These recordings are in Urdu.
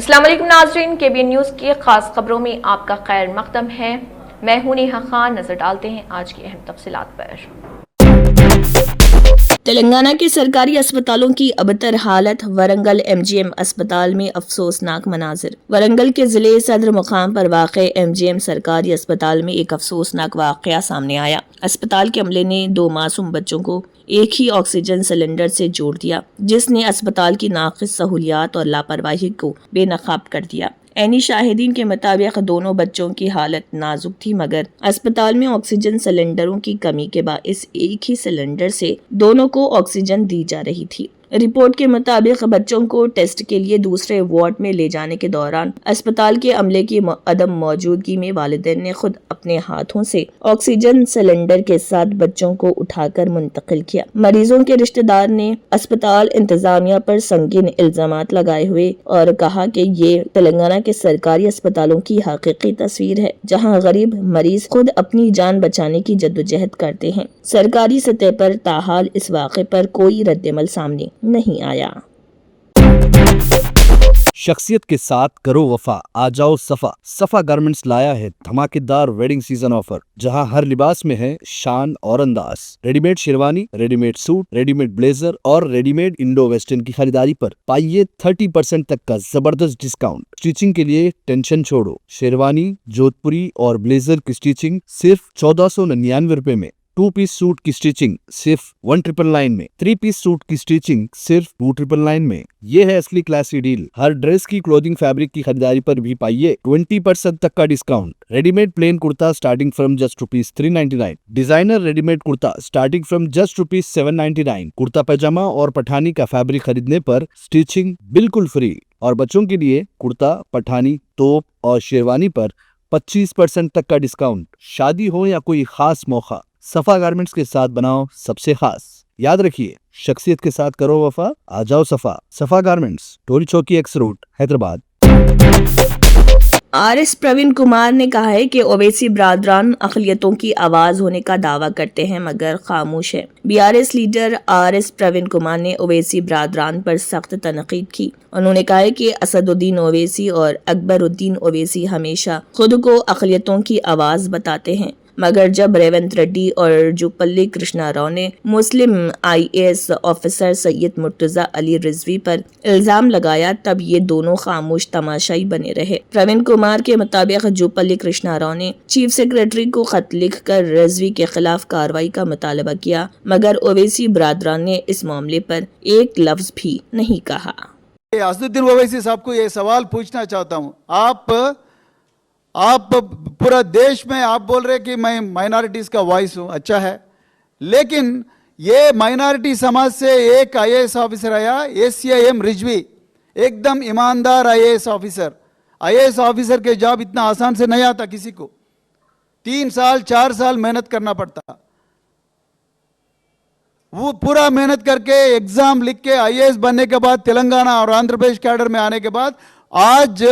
السلام علیکم ناظرین، KBN نیوز کی خاص خبروں میں آپ کا خیر مقدم ہے۔ میں ہوں نیہا خان۔ نظر ڈالتے ہیں آج کی اہم تفصیلات پر۔ تلنگانہ کے سرکاری اسپتالوں کی ابتر حالت، ورنگل MGM اسپتال میں افسوسناک مناظر۔ ورنگل کے ضلع صدر مقام پر واقع MGM سرکاری اسپتال میں ایک افسوسناک واقعہ سامنے آیا۔ اسپتال کے عملے نے 2 معصوم بچوں کو ایک ہی آکسیجن سلنڈر سے جوڑ دیا، جس نے اسپتال کی ناقص سہولیات اور لاپرواہی کو بے نقاب کر دیا۔ عینی شاہدین کے مطابق دونوں بچوں کی حالت نازک تھی، مگر اسپتال میں آکسیجن سلنڈروں کی کمی کے باعث ایک ہی سلنڈر سے دونوں کو آکسیجن دی جا رہی تھی۔ رپورٹ کے مطابق بچوں کو ٹیسٹ کے لیے دوسرے وارڈ میں لے جانے کے دوران اسپتال کے عملے کی عدم موجودگی میں والدین نے خود اپنے ہاتھوں سے آکسیجن سلنڈر کے ساتھ بچوں کو اٹھا کر منتقل کیا۔ مریضوں کے رشتہ دار نے اسپتال انتظامیہ پر سنگین الزامات لگائے ہوئے اور کہا کہ یہ تلنگانہ کے سرکاری اسپتالوں کی حقیقی تصویر ہے، جہاں غریب مریض خود اپنی جان بچانے کی جدوجہد کرتے ہیں۔ سرکاری سطح پر تاحال اس واقعے پر کوئی رد عمل سامنے نہیں آیا۔ شخصیت کے ساتھ کرو وفا، آ جاؤ صفا گارمنٹس لایا ہے دھماکے دار ویڈنگ سیزن آفر، جہاں ہر لباس میں ہے شان اور انداز۔ Ready made sherwani, ready made suit, ready made blazer اور ریڈی میڈ انڈو ویسٹرن کی خریداری پر پائیے 30% تک کا زبردست ڈسکاؤنٹ۔ اسٹیچنگ کے لیے ٹینشن چھوڑو، شیروانی، جودھ پوری اور بلیزر کی اسٹیچنگ صرف 1499 روپے میں، 2 پیس سوٹ کی اسٹیچنگ صرف 1999 میں، 3 پیس سوٹ کی اسٹیچنگ صرف 2999 میں۔ یہ ہے اصلی کلاسی ڈیل۔ ہر ڈریس کی کلودنگ فیبرک کی خریداری پر بھی پائیے 20% تک کا ڈسکاؤنٹ۔ ریڈی میڈ پلین کرتا starting from just ₹399، designer ready made کرتا سٹارٹنگ فرام جسٹ ₹799۔ کرتا پیجامہ اور پٹھانی کا فیبرک خریدنے پر اسٹیچنگ بالکل فری، اور بچوں کے لیے کرتا، پٹھانی، توپ اور شیروانی پر 25% تک کا ڈسکاؤنٹ۔ شادی ہو یا کوئی خاص موقع، صفا گارمنٹس کے ساتھ بناؤ سب سے خاص۔ یاد رکھیے، شخصیت کے ساتھ کرو وفا، آ جاؤ صفا garments, Toli Chowki X road, Hyderabad. RS Praveen Kumar نے کہا ہے کہ اویسی برادران اقلیتوں کی آواز ہونے کا دعویٰ کرتے ہیں مگر خاموش ہے۔ BRS leader RS Praveen Kumar نے اویسی برادران پر سخت تنقید کی۔ انہوں نے کہا ہے کہ اسد الدین اویسی اور اکبر الدین اویسی ہمیشہ خود کو اقلیتوں کی آواز بتاتے ہیں، مگر جب ریونت ریڈی اور جوپلی کرشنا راؤ نے مسلم IAS آفیسر سید مرتضی علی رضوی پر الزام لگایا، تب یہ دونوں خاموش تماشائی بنے رہے۔ پروین کمار کے مطابق جوپلی کرشنا راؤ نے چیف سیکریٹری کو خط لکھ کر رضوی کے خلاف کارروائی کا مطالبہ کیا، مگر اویسی برادران نے اس معاملے پر ایک لفظ بھی نہیں کہا۔ اسد الدین اویسی صاحب کو یہ سوال پوچھنا چاہتا ہوں، آپ پورا دیش میں آپ بول رہے کہ میں مائنارٹیز کا وائس ہوں، اچھا ہے، لیکن یہ مائنارٹی سماج سے ایک IAS آفیسر آیا، ACIM رضوی، ایک دم ایماندار IAS آفیسر کے جاب اتنا آسان سے نہیں آتا کسی کو، 3 سال 4 سال محنت کرنا پڑتا۔ وہ پورا محنت کر کے ایگزام لکھ کے IAS بننے کے بعد تلنگانہ اور آندھرا پردیش کیڈر میں آنے کے بعد آج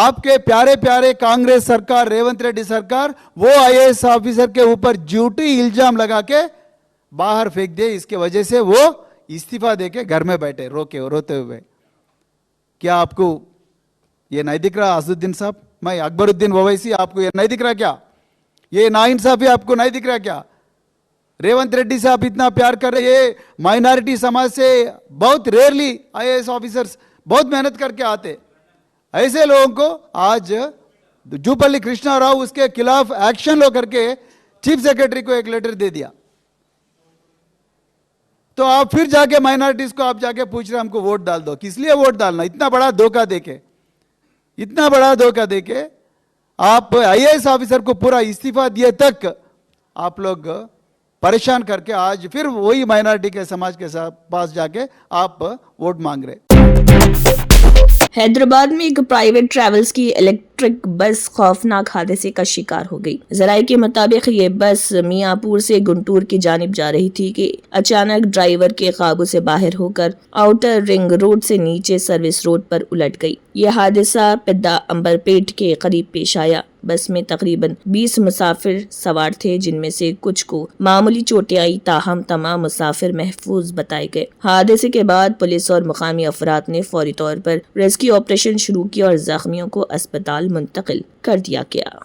آپ کے پیارے کانگریس سرکار، ریونت ریڈی سرکار، وہ IAS آفیسر کے اوپر جھوٹی الزام لگا کے باہر پھینک دے۔ اس کے وجہ سے وہ استعفیٰ دے کے گھر میں بیٹھے روتے ہوئے۔ کیا آپ کو یہ نہیں دکھ رہا اسد الدین صاحب؟ میں اکبر الدین اویسی، آپ کو یہ نہیں دکھ رہا کیا؟ یہ ناانصافی آپ کو نہیں دکھ رہا کیا؟ ریونت ریڈی صاحب اتنا پیار کر رہے، یہ مائنارٹی سماج سے بہت ریئرلی IAS آفیسرز بہت محنت کر کے آتے، ایسے لوگوں کو آج جوپلی کرشنا راؤ اس کے خلاف ایکشن لو کر کے چیف سیکریٹری کو ایک لیٹر دے دیا، تو آپ پھر جا کے مائنارٹیز کو آپ جا کے پوچھ رہے ہم کو ووٹ ڈال دو۔ کس لیے ووٹ ڈالنا؟ اتنا بڑا دھوکہ دے کے آپ IAS آفیسر کو پورا استعفیٰ دیے تک آپ لوگ پریشان کر کے آج پھر وہی مائنارٹی کے سماج کے پاس جا کے آپ ووٹ مانگ رہے۔ حیدرآباد میں ایک پرائیویٹ ٹریولز کی الیکٹرک بس خوفناک حادثے کا شکار ہو گئی۔ ذرائع کے مطابق یہ بس میاں پور سے گنٹور کی جانب جا رہی تھی کہ اچانک ڈرائیور کے قابو سے باہر ہو کر آؤٹر رنگ روڈ سے نیچے سروس روڈ پر الٹ گئی۔ یہ حادثہ پڈا امبر پیٹ کے قریب پیش آیا۔ بس میں تقریباً 20 مسافر سوار تھے، جن میں سے کچھ کو معمولی چوٹیں آئی، تاہم تمام مسافر محفوظ بتائے گئے۔ حادثے کے بعد پولیس اور مقامی افراد نے فوری طور پر ریسکیو آپریشن شروع کیا اور زخمیوں کو اسپتال منتقل کر دیا گیا۔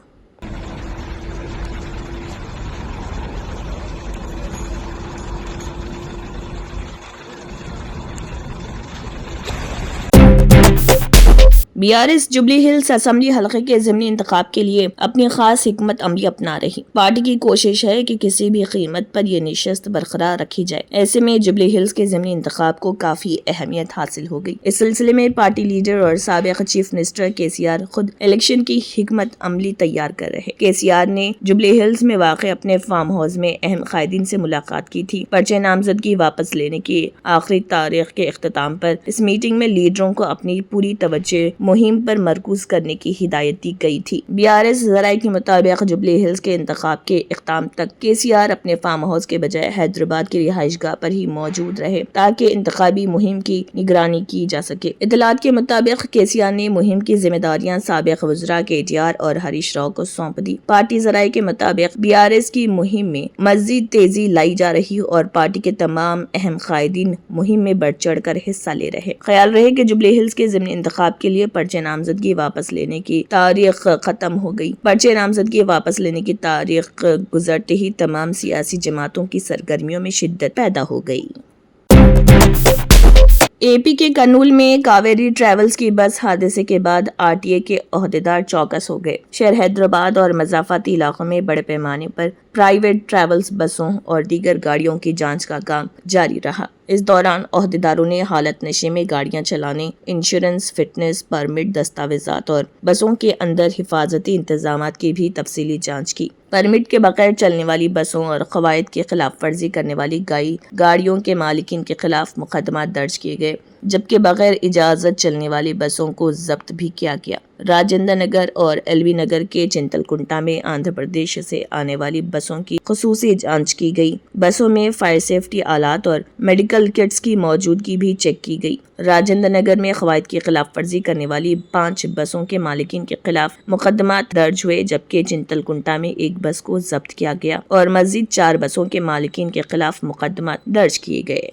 BRS جبلی ہلز اسمبلی حلقے کے ضمنی انتخاب کے لیے اپنی خاص حکمت عملی اپنا رہی۔ پارٹی کی کوشش ہے کہ کسی بھی قیمت پر یہ نشست برقرار رکھی جائے۔ ایسے میں جبلی ہلز کے ضمنی انتخاب کو کافی اہمیت حاصل ہو گئی۔ اس سلسلے میں پارٹی لیڈر اور سابق چیف منسٹر KCR خود الیکشن کی حکمت عملی تیار کر رہے۔ KCR نے جبلی ہلز میں واقع اپنے فارم ہاؤس میں اہم قائدین سے ملاقات کی تھی۔ پرچہ نامزدگی واپس لینے کی آخری تاریخ کے اختتام پر اس میٹنگ میں لیڈروں کو اپنی پوری توجہ مہم پر مرکوز کرنے کی ہدایت دی گئی تھی۔ BRS ذرائع کے مطابق جبلی ہلز کے انتخاب کے اختتام تک KCR اپنے فارم ہاؤس کے بجائے حیدرآباد کی رہائش گاہ پر ہی موجود رہے تاکہ انتخابی مہم کی نگرانی کی جا سکے۔ اطلاعات کے مطابق KCR نے مہم کی ذمہ داریاں سابق وزراء KTR اور ہریش راؤ کو سونپ دی۔ پارٹی ذرائع کے مطابق BRS کی مہم میں مزید تیزی لائی جا رہی اور پارٹی کے تمام اہم قائدین مہم میں بڑھ چڑھ کر حصہ لے رہے۔ خیال رہے کہ جبلی ہلز کے ضمنی انتخاب کے لیے پرچہ نامزدگی واپس لینے کی تاریخ ختم ہو گئی۔ پرچہ نامزدگی واپس لینے کی تاریخ گزرتے ہی تمام سیاسی جماعتوں کی سرگرمیوں میں شدت پیدا ہو گئی۔ AP کے کرنول میں کاویری ٹریولز کی بس حادثے کے بعد RTA کے عہدیدار چوکس ہو گئے۔ شہر حیدرآباد اور مضافاتی علاقوں میں بڑے پیمانے پر پرائیویٹ ٹریولز بسوں اور دیگر گاڑیوں کی جانچ کا کام جاری رہا۔ اس دوران عہدیداروں نے حالت نشے میں گاڑیاں چلانے، انشورنس، فٹنس، پرمٹ دستاویزات اور بسوں کے اندر حفاظتی انتظامات کی بھی تفصیلی جانچ کی۔ پرمٹ کے بغیر چلنے والی بسوں اور قواعد کی خلاف ورزی کرنے والی گاڑیوں کے مالکین کے خلاف مقدمات درج کیے گئے، جبکہ بغیر اجازت چلنے والی بسوں کو ضبط بھی کیا گیا۔ راجندر نگر اور LB نگر کے چنتل کنٹا میں آندھرا پردیش سے آنے والی بسوں کی خصوصی جانچ کی گئی۔ بسوں میں فائر سیفٹی آلات اور میڈیکل کٹس کی موجودگی بھی چیک کی گئی۔ راجندر نگر میں قواعد کی خلاف ورزی کرنے والی 5 بسوں کے مالکین کے خلاف مقدمات درج ہوئے، جبکہ چنتل کنٹا میں ایک بس کو ضبط کیا گیا اور مزید 4 بسوں کے مالکین کے خلاف مقدمات درج کیے گئے۔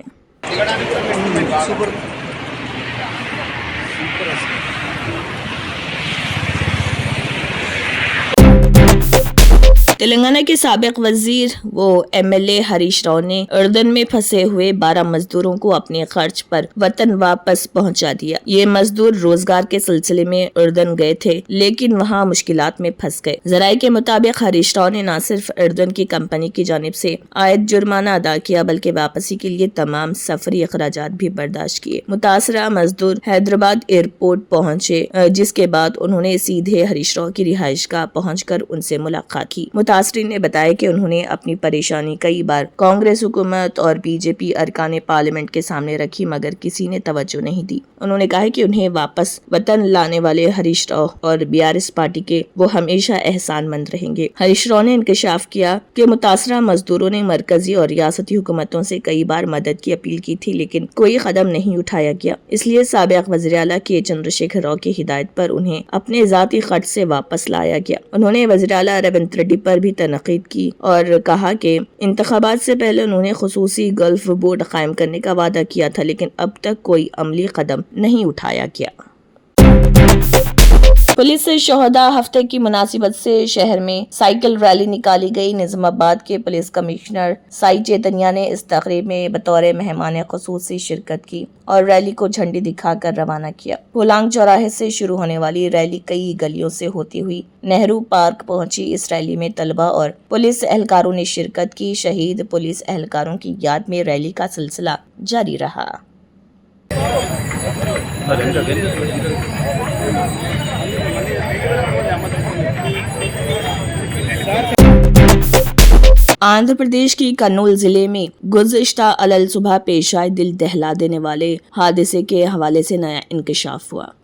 تلنگانہ کے سابق وزیر و MLA ہریش راؤ نے اردن میں پھنسے ہوئے 12 مزدوروں کو اپنے خرچ پر وطن واپس پہنچا دیا۔ یہ مزدور روزگار کے سلسلے میں اردن گئے تھے، لیکن وہاں مشکلات میں پھنس گئے۔ ذرائع کے مطابق ہریش راؤ نے نہ صرف اردن کی کمپنی کی جانب سے عائد جرمانہ ادا کیا، بلکہ واپسی کے لیے تمام سفری اخراجات بھی برداشت کیے۔ متاثرہ مزدور حیدرآباد ایئرپورٹ پہنچے، جس کے بعد انہوں نے سیدھے ہریش راؤ کی رہائش گاہ پہنچ کر ان سے ملاقات کی۔ متاثرین نے بتایا کہ انہوں نے اپنی پریشانی کئی بار کانگریس حکومت اور BJP ارکان پارلیمنٹ کے سامنے رکھی، مگر کسی نے توجہ نہیں دی۔ انہوں نے کہا کہ انہیں واپس وطن لانے والے ہریش راؤ اور BRS پارٹی کے وہ ہمیشہ احسان مند رہیں گے۔ ہریش راؤ نے انکشاف کیا کہ متاثرہ مزدوروں نے مرکزی اور ریاستی حکومتوں سے کئی بار مدد کی اپیل کی تھی، لیکن کوئی قدم نہیں اٹھایا گیا، اس لیے سابق وزیر اعلیٰ کے چندرشیکھر راؤ کی ہدایت پر انہیں اپنے ذاتی خرچ سے واپس لایا گیا۔ انہوں نے وزیر اعلیٰ ریونت ریڈی پر بھی تنقید کی اور کہا کہ انتخابات سے پہلے انہوں نے خصوصی گلف بورڈ قائم کرنے کا وعدہ کیا تھا، لیکن اب تک کوئی عملی قدم نہیں اٹھایا گیا۔ پولیس شہداء ہفتے کی مناسبت سے شہر میں سائیکل ریلی نکالی گئی۔ نظام آباد کے پولیس کمشنر سائی چیتنیا نے اس تقریب میں بطور مہمان خصوصی شرکت کی اور ریلی کو جھنڈی دکھا کر روانہ کیا۔ پولانگ چوراہے سے شروع ہونے والی ریلی کئی گلیوں سے ہوتی ہوئی نہرو پارک پہنچی۔ اس ریلی میں طلبہ اور پولیس اہلکاروں نے شرکت کی۔ شہید پولیس اہلکاروں کی یاد میں ریلی کا سلسلہ جاری رہا۔ آندھرا پردیش کی کرنول ضلع میں گزشتہ صبح پیش آئے دل دہلا دینے والے حادثے کے حوالے سے نیا انکشاف ہوا۔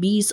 20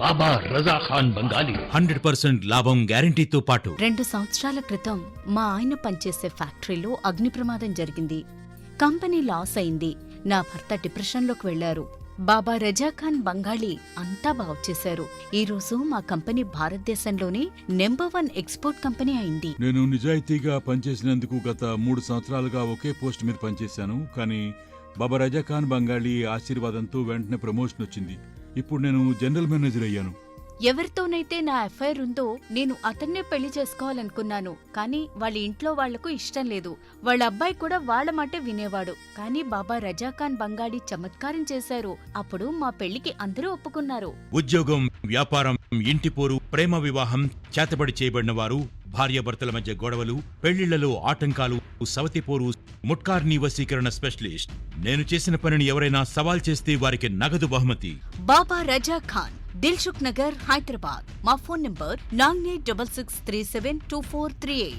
బాబా రజా ఖాన్ బంగాలి 100% లాభం గ్యారెంటీతో పాటు 2 సంవత్సరాల క్రితం మా ఆయన పనిచేసే ఫ్యాక్టరీలో అగ్ని ప్రమాదం జరిగింది. కంపెనీ లాస్ అయింది. నా భర్త డిప్రెషన్లోకి వెళ్లారు. బాబా రజాఖాన్ బంగాళీ అంతా బాగుచేశారు. ఈ రోజు మా కంపెనీ భారతదేశంలోనే నెంబర్ 1 ఎక్స్పోర్ట్ కంపెనీ అయింది. నేను నిజాయితీగా పనిచేసినందుకు గత 3 సంవత్సరాలుగా ఒకే పోస్ట్ మీద పనిచేశాను. కానీ బాబా రజాఖాన్ బంగాళీ ఆశీర్వాదంతో వెంటనే ప్రమోషన్ వచ్చింది. ఇప్పుడు నేను జనరల్ మేనేజర్ అయ్యాను. ఎవరితోనైతే నా ఎఫ్ఐఆర్ ఉందో నేను అతన్నే పెళ్లి చేసుకోవాలనుకున్నాను. కానీ వాళ్ళ ఇంట్లో వాళ్లకు ఇష్టం లేదు. వాళ్ళ అబ్బాయి కూడా వాళ్ళ మాటే వినేవాడు. కానీ బాబా రజాఖాన్ బంగాళీ చమత్కారం చేశారు. అప్పుడు మా పెళ్లికి అందరూ ఒప్పుకున్నారు. ఉద్యోగం, వ్యాపారం, ఇంటి పోరు, ప్రేమ వివాహం, చేతబడి చేయబడిన వారు, భార్యాభర్తల మధ్య గొడవలు, పెళ్లిళ్లలో ఆటంకాలు, సవతిపోరు, ముట్కార్నీ వశీకరణ స్పెషలిస్ట్. నేను చేసిన పనిని ఎవరైనా సవాల్ చేస్తే వారికి నగదు బహుమతి. బాబా రజాఖాన్, దిల్సుఖ్ నగర్, హైదరాబాద్. మా phone number 9866372438.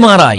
MRI,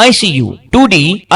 ICU, 2D